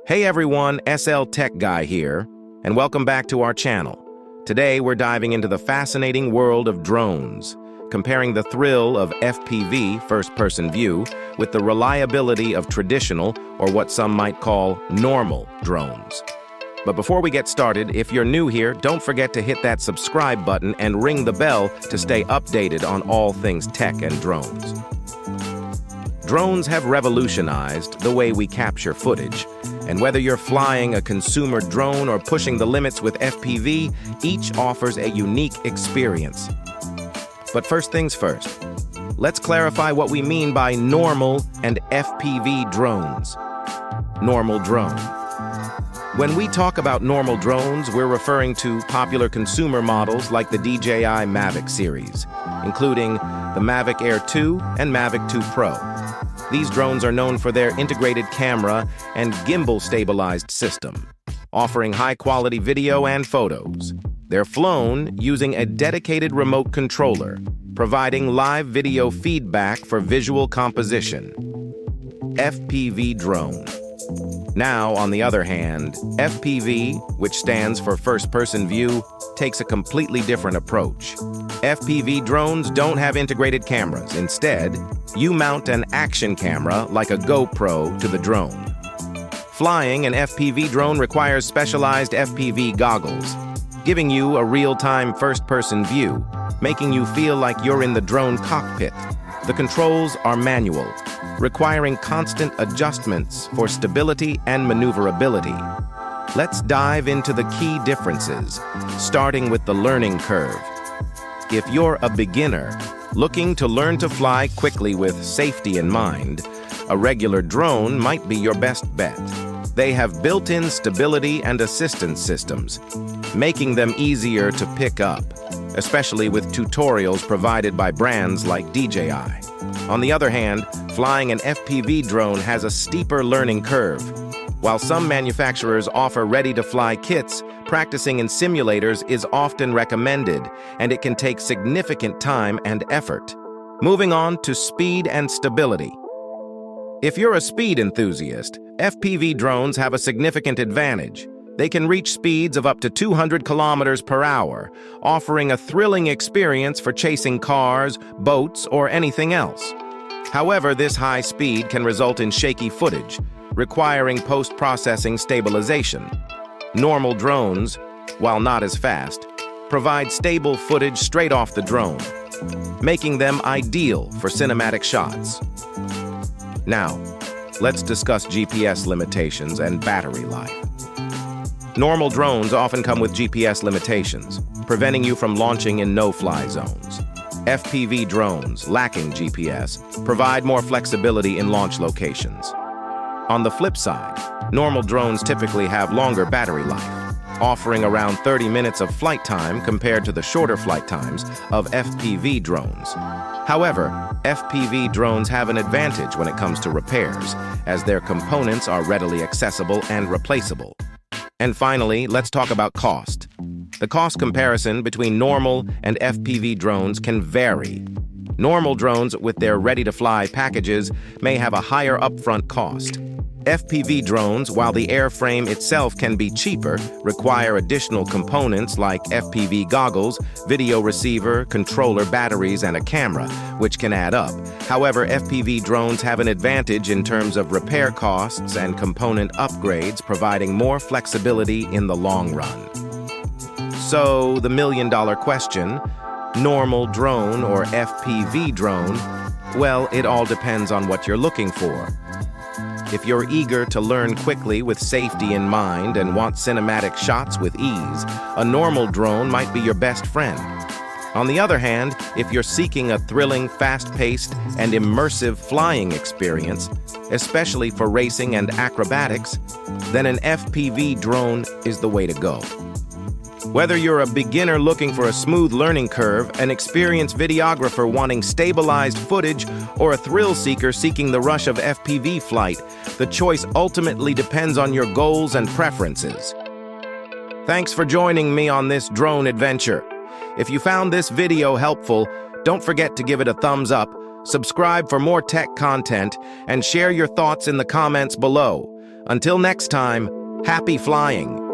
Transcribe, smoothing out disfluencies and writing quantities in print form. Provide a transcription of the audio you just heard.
Hey everyone, SL Tech Guy here, and welcome back to our channel. Today we're diving into the fascinating world of drones, comparing the thrill of FPV, first-person view, with the reliability of traditional, or what some might call normal, drones. But before we get started, if you're new here, don't forget to hit that subscribe button and ring the bell to stay updated on all things tech and drones. Drones have revolutionized the way we capture footage, and whether you're flying a consumer drone or pushing the limits with FPV, each offers a unique experience. But first things first, let's clarify what we mean by normal and FPV drones. Normal drone. When we talk about normal drones, we're referring to popular consumer models like the DJI Mavic series, including the Mavic Air 2 and Mavic 2 Pro. These drones are known for their integrated camera and gimbal-stabilized system, offering high-quality video and photos. They're flown using a dedicated remote controller, providing live video feedback for visual composition. FPV drone. Now, on the other hand, FPV, which stands for first-person view, takes a completely different approach. FPV drones don't have integrated cameras. Instead, you mount an action camera like a GoPro to the drone. Flying an FPV drone requires specialized FPV goggles, giving you a real-time first-person view, making you feel like you're in the drone cockpit. The controls are manual, requiring constant adjustments for stability and maneuverability. Let's dive into the key differences, starting with the learning curve. If you're a beginner looking to learn to fly quickly with safety in mind, a regular drone might be your best bet. They have built-in stability and assistance systems, making them easier to pick up, especially with tutorials provided by brands like DJI. On the other hand, flying an FPV drone has a steeper learning curve. While some manufacturers offer ready-to-fly kits, practicing in simulators is often recommended, and it can take significant time and effort. Moving on to speed and stability. If you're a speed enthusiast, FPV drones have a significant advantage. They can reach speeds of up to 200 kilometers per hour, offering a thrilling experience for chasing cars, boats, or anything else. However, this high speed can result in shaky footage, requiring post-processing stabilization. Normal drones, while not as fast, provide stable footage straight off the drone, making them ideal for cinematic shots. Now, let's discuss GPS limitations and battery life. Normal drones often come with GPS limitations, preventing you from launching in no-fly zones. FPV drones, lacking GPS, provide more flexibility in launch locations. On the flip side, normal drones typically have longer battery life, offering around 30 minutes of flight time compared to the shorter flight times of FPV drones. However, FPV drones have an advantage when it comes to repairs, as their components are readily accessible and replaceable. And finally, let's talk about cost. The cost comparison between normal and FPV drones can vary. Normal drones with their ready-to-fly packages may have a higher upfront cost. FPV drones, while the airframe itself can be cheaper, require additional components like FPV goggles, video receiver, controller, batteries, and a camera, which can add up. However, FPV drones have an advantage in terms of repair costs and component upgrades, providing more flexibility in the long run. So, the million-dollar question, normal drone or FPV drone? Well, it all depends on what you're looking for. If you're eager to learn quickly with safety in mind and want cinematic shots with ease, a normal drone might be your best friend. On the other hand, if you're seeking a thrilling, fast-paced, and immersive flying experience, especially for racing and acrobatics, then an FPV drone is the way to go. Whether you're a beginner looking for a smooth learning curve, an experienced videographer wanting stabilized footage, or a thrill seeker seeking the rush of FPV flight, the choice ultimately depends on your goals and preferences. Thanks for joining me on this drone adventure. If you found this video helpful, don't forget to give it a thumbs up, subscribe for more tech content, and share your thoughts in the comments below. Until next time, happy flying!